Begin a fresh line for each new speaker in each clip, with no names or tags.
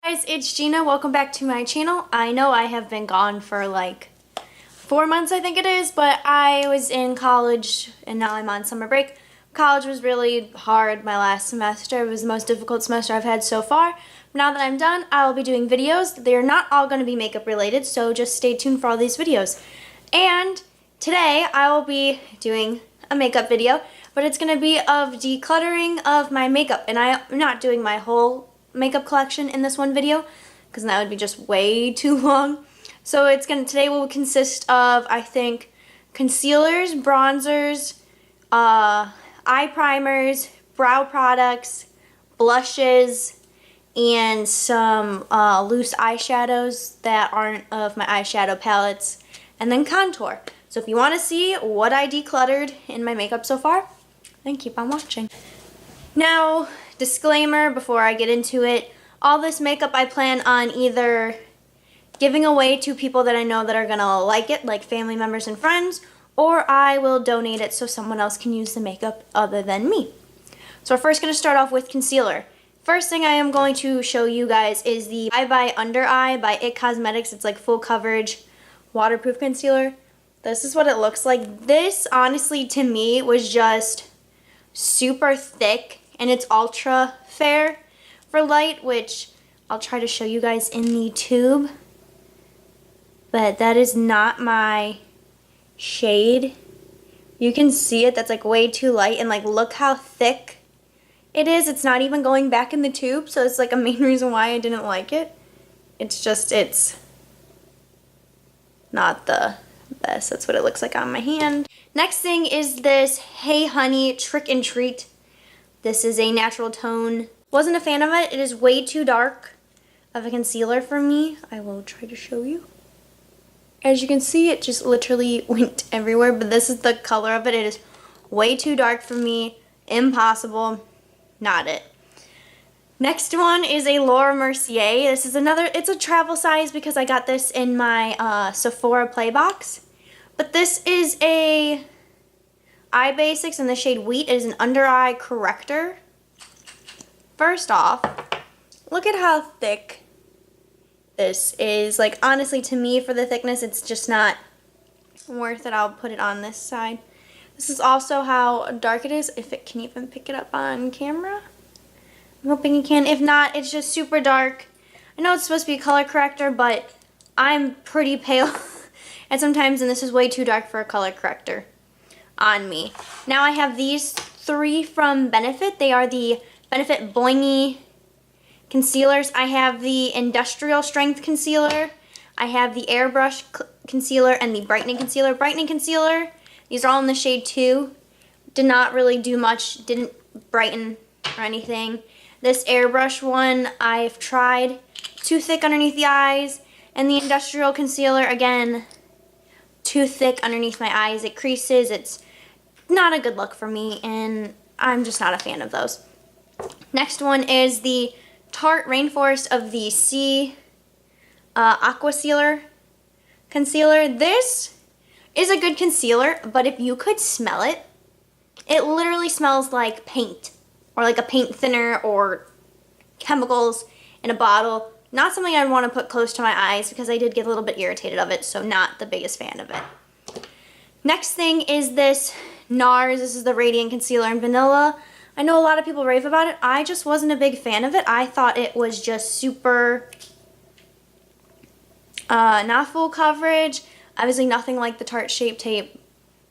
Guys, it's Gina. Welcome back to my channel. I know I have been gone for like 4 months, I think it is, but I was in college and now I'm on summer break. College was really hard my last semester. It was the most difficult semester I've had so far. Now that I'm done, I will be doing videos. They're not all going to be makeup related, so just stay tuned for all these videos. And today I will be doing a makeup video, but it's going to be of decluttering of my makeup. And I'm not doing my whole makeup collection in this one video because that would be just way too long. So today will consist of, I think, concealers, bronzers, eye primers, brow products, blushes, and some loose eyeshadows that aren't of my eyeshadow palettes, and then contour. So if you want to see what I decluttered in my makeup so far, then keep on watching. Now, disclaimer before I get into it, all this makeup I plan on either giving away to people that I know that are gonna like it, like family members and friends, or I will donate it so someone else can use the makeup other than me. So we're first gonna start off with concealer. First thing I am going to show you guys is the Eye by Under Eye by IT Cosmetics. It's like full coverage waterproof concealer. This is what it looks like. This, honestly, to me, was just super thick, and it's ultra fair for light, which I'll try to show you guys in the tube. But that is not my shade. You can see it, that's like way too light, and like look how thick it is. It's not even going back in the tube, so it's like a main reason why I didn't like it. It's not the best. That's what it looks like on my hand. Next thing is this Hey Honey Trick and Treat. This is a natural tone. Wasn't a fan of it. It is way too dark of a concealer for me. I will try to show you. As you can see, it just literally went everywhere, but this is the color of it. It is way too dark for me. Impossible. Not it. Next one is a Laura Mercier. This is it's a travel size because I got this in my Sephora Play box. But this is a Eye Basics in the shade Wheat. It is an under eye corrector. First off, look at how thick this is. Like, honestly, to me, for the thickness, it's just not worth it. I'll put it on this side. This is also how dark it is, if it can even pick it up on camera. I'm hoping it can. If not, it's just super dark. I know it's supposed to be a color corrector, but I'm pretty pale and this is way too dark for a color corrector on me. Now I have these three from Benefit. They are the Benefit Boiing concealers. I have the Industrial Strength Concealer. I have the Airbrush Concealer and the Brightening Concealer. Brightening Concealer, these are all in the shade 2. Did not really do much, didn't brighten or anything. This Airbrush one I've tried. Too thick underneath the eyes. And the Industrial Concealer, again, too thick underneath my eyes. It creases. It's not a good look for me, and I'm just not a fan of those. Next one is the Tarte Rainforest of the Sea Aquacealer concealer. This is a good concealer, but if you could smell it, it literally smells like paint, or like a paint thinner or chemicals in a bottle. Not something I'd want to put close to my eyes because I did get a little bit irritated of it, so not the biggest fan of it. Next thing is this Nars. This is the Radiant Concealer in Vanilla. I know a lot of people rave about it. I just wasn't a big fan of it. I thought it was just super not full coverage. Obviously nothing like the Tarte Shape Tape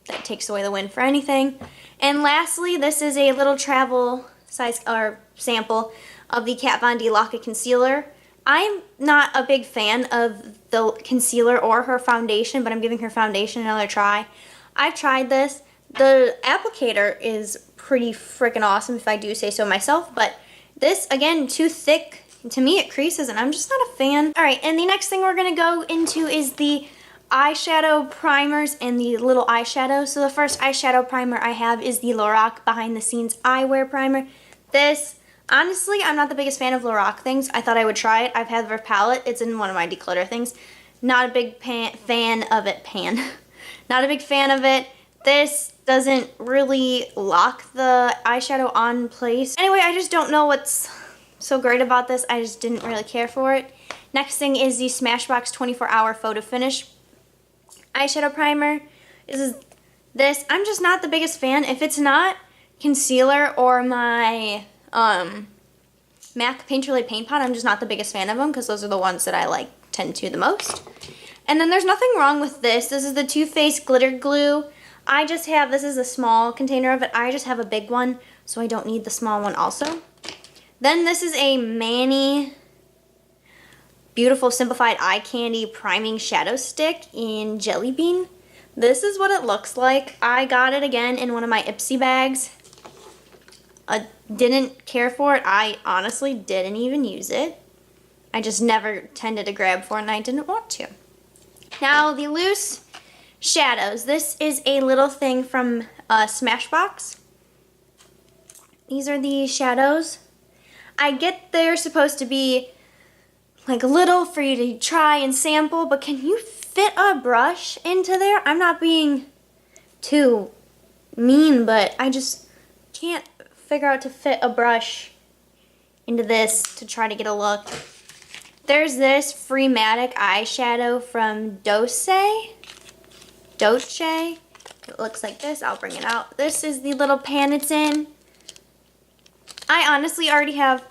that takes away the win for anything. And lastly, this is a little travel size or sample of the Kat Von D Lock It Concealer. I'm not a big fan of the concealer or her foundation, but I'm giving her foundation another try. I've tried this. The applicator is pretty freaking awesome, if I do say so myself, but this, again, too thick. To me, it creases, and I'm just not a fan. All right, and the next thing we're going to go into is the eyeshadow primers and the little eyeshadows. So the first eyeshadow primer I have is the Lorac Behind the Scenes Eyewear Primer. This, honestly, I'm not the biggest fan of Lorac things. I thought I would try it. I've had their palette. It's in one of my declutter things. Not a big fan of it. Not a big fan of it. This doesn't really lock the eyeshadow on place. Anyway, I just don't know what's so great about this. I just didn't really care for it. Next thing is the Smashbox 24-Hour Photo Finish eyeshadow primer. This. I'm just not the biggest fan. If it's not concealer or my MAC Paint Relay Paint Pot, I'm just not the biggest fan of them because those are the ones that I tend to the most. And then there's nothing wrong with this. This is the Too Faced Glitter Glue. This is a small container of it. I just have a big one, so I don't need the small one also. Then this is a Manny Beautiful Simplified Eye Candy Priming Shadow Stick in Jelly Bean. This is what it looks like. I got it again in one of my Ipsy bags. I didn't care for it. I honestly didn't even use it. I just never tended to grab for it and I didn't want to. Now the loose shadows. This is a little thing from Smashbox. These are the shadows. I get they're supposed to be little for you to try and sample, but can you fit a brush into there? I'm not being too mean, but I just can't figure out to fit a brush into this to try to get a look. There's this Freematic eyeshadow from Dolce. It looks like this. I'll bring it out. This is the little pan it's in. I honestly already have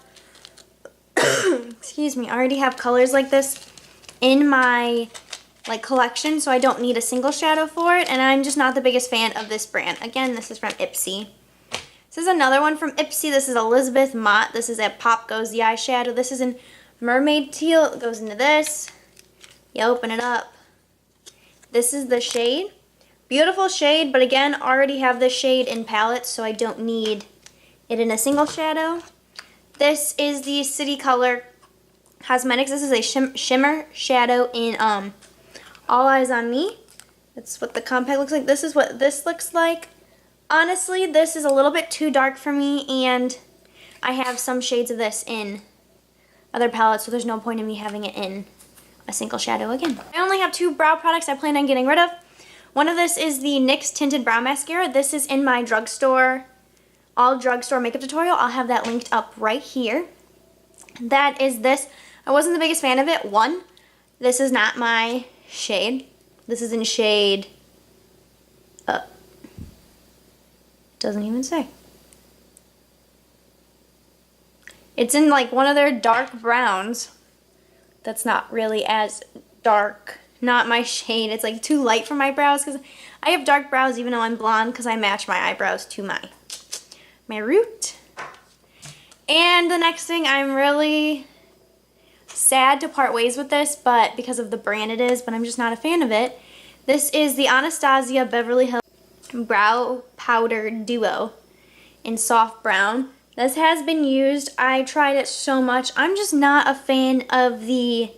excuse me, I already have colors like this in my collection, so I don't need a single shadow for it, and I'm just not the biggest fan of this brand. Again, this is from Ipsy. This is another one from Ipsy. This is Elizabeth Mott. This is at Pop Goes the eyeshadow. This is in Mermaid Teal. It goes into this. You open it up. This is the shade. Beautiful shade, but again, already have this shade in palettes, so I don't need it in a single shadow. This is the City Color Cosmetics. This is a shimmer shadow in All Eyes on Me. That's what the compact looks like. This is what this looks like. Honestly, this is a little bit too dark for me, and I have some shades of this in other palettes, so there's no point in me having it in a single shadow again. I only have 2 brow products I plan on getting rid of. One of this is the NYX Tinted Brow Mascara. This is in my drugstore, all drugstore makeup tutorial. I'll have that linked up right here. That is this. I wasn't the biggest fan of it. One, this is not my shade. This is in shade, doesn't even say. It's in one of their dark browns. That's not really as dark. Not my shade. It's too light for my brows because I have dark brows even though I'm blonde because I match my eyebrows to my root. And the next thing, I'm really sad to part ways with this, but because of the brand it is, but I'm just not a fan of it. This is the Anastasia Beverly Hills Brow Powder Duo in soft brown. This has been used. I tried it so much. I'm just not a fan of the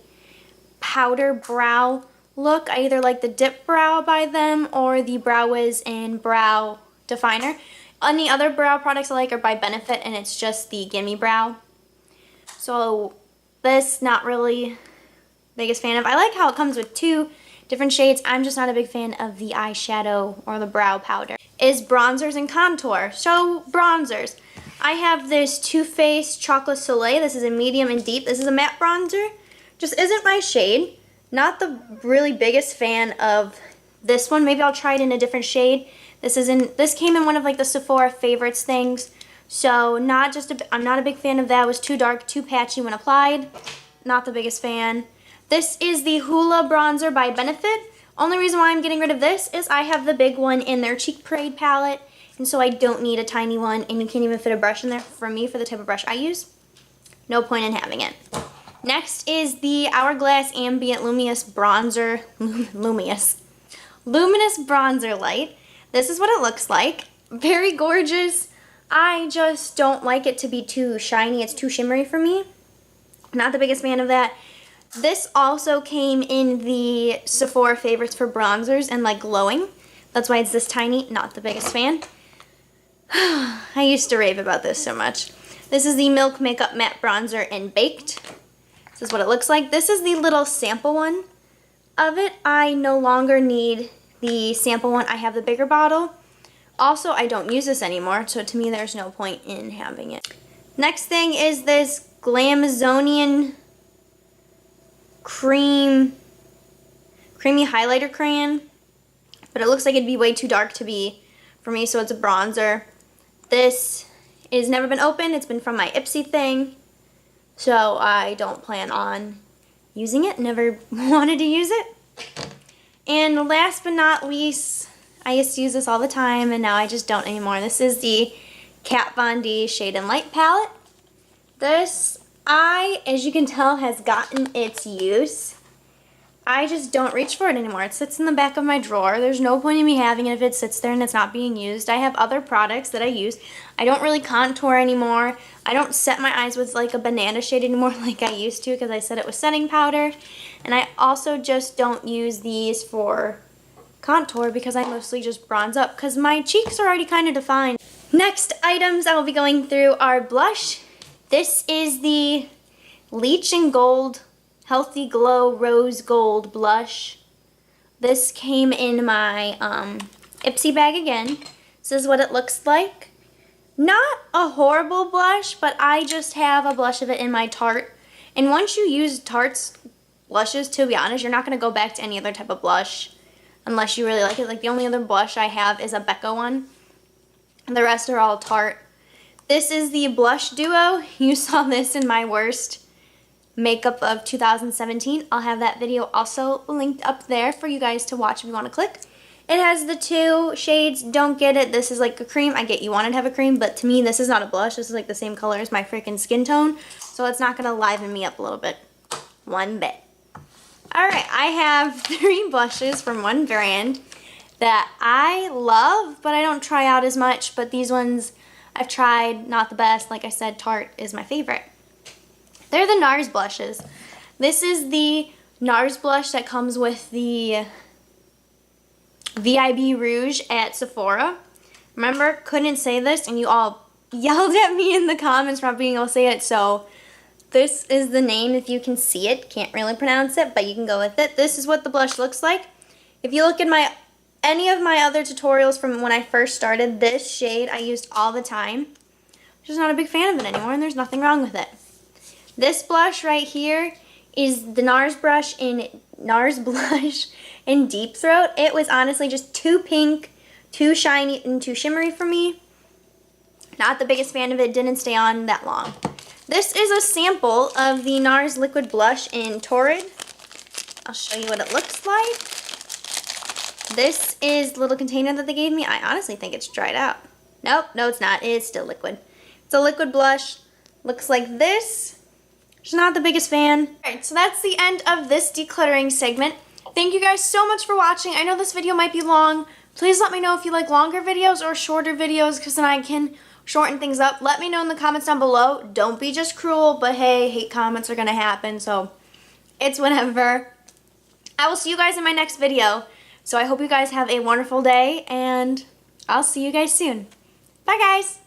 powder brow look. I either like the Dip Brow by them or the Brow Wiz and Brow Definer. Any other brow products I like are by Benefit, and it's just the Gimme Brow. So this, not really biggest fan of. I like how it comes with 2 different shades. I'm just not a big fan of the eyeshadow or the brow powder. Is bronzers and contour. So bronzers. I have this Too Faced Chocolate Soleil. This is a medium and deep. This is a matte bronzer. Just isn't my shade. Not the really biggest fan of this one. Maybe I'll try it in a different shade. This came in one of the Sephora favorites things. So I'm not a big fan of that. It was too dark, too patchy when applied. Not the biggest fan. This is the Hoola bronzer by Benefit. Only reason why I'm getting rid of this is I have the big one in their Cheek Parade palette, and so I don't need a tiny one, and you can't even fit a brush in there for me for the type of brush I use. No point in having it. Next is the Hourglass Ambient Luminous Bronzer, Luminous Bronzer Light. This is what it looks like. Very gorgeous. I just don't like it to be too shiny. It's too shimmery for me. Not the biggest fan of that. This also came in the Sephora favorites for bronzers and glowing. That's why it's this tiny. Not the biggest fan. I used to rave about this so much. This is the Milk Makeup Matte Bronzer in Baked. This is what it looks like. This is the little sample one of it. I no longer need the sample one. I have the bigger bottle. Also, I don't use this anymore, so to me there's no point in having it. Next thing is this Glamazonian creamy highlighter crayon, but it looks like it'd be way too dark to be for me, so it's a bronzer. This has never been opened. It's been from my Ipsy thing, so I don't plan on using it. Never wanted to use it. And last but not least, I used to use this all the time, and now I just don't anymore. This is the Kat Von D Shade and Light palette. This, as you can tell, has gotten its use. I just don't reach for it anymore. It sits in the back of my drawer. There's no point in me having it if it sits there and it's not being used. I have other products that I use. I don't really contour anymore. I don't set my eyes with like a banana shade anymore like I used to because I set it with setting powder. And I also just don't use these for contour because I mostly just bronze up because my cheeks are already kind of defined. Next items I will be going through are blush. This is the Lychee and Gold Healthy Glow Rose Gold blush. This came in my Ipsy bag again. This is what it looks like. Not a horrible blush, but I just have a blush of it in my Tarte. And once you use Tarte's blushes, to be honest, you're not going to go back to any other type of blush unless you really like it. Like the only other blush I have is a Becca one. And the rest are all Tarte. This is the blush duo. You saw this in my worst makeup of 2017. I'll have that video also linked up there for you guys to watch if you want to click. It has the two shades. Don't get it. This is like a cream. I get you wanted to have a cream, but to me this is not a blush. This is like the same color as my freaking skin tone. So it's not going to liven me up a little bit. One bit. Alright, I have 3 blushes from one brand that I love, but I don't try out as much. But these ones I've tried, not the best. Like I said, Tarte is my favorite. They're the Nars blushes. This is the Nars blush that comes with the VIB Rouge at Sephora. Remember, couldn't say this, and you all yelled at me in the comments for not being able to say it, so this is the name if you can see it. Can't really pronounce it, but you can go with it. This is what the blush looks like. If you look at any of my other tutorials from when I first started, this shade I used all the time. I'm just not a big fan of it anymore, and there's nothing wrong with it. This blush right here is the Nars blush in Deep Throat. It was honestly just too pink, too shiny, and too shimmery for me. Not the biggest fan of it. Didn't stay on that long. This is a sample of the Nars liquid blush in Torrid. I'll show you what it looks like. This is the little container that they gave me. I honestly think it's dried out. Nope, no it's not. It's still liquid. It's a liquid blush. Looks like this. Just not the biggest fan. Alright, so that's the end of this decluttering segment. Thank you guys so much for watching. I know this video might be long. Please let me know if you like longer videos or shorter videos because then I can shorten things up. Let me know in the comments down below. Don't be just cruel, but hey, hate comments are going to happen, so it's whatever. I will see you guys in my next video. So I hope you guys have a wonderful day, and I'll see you guys soon. Bye, guys.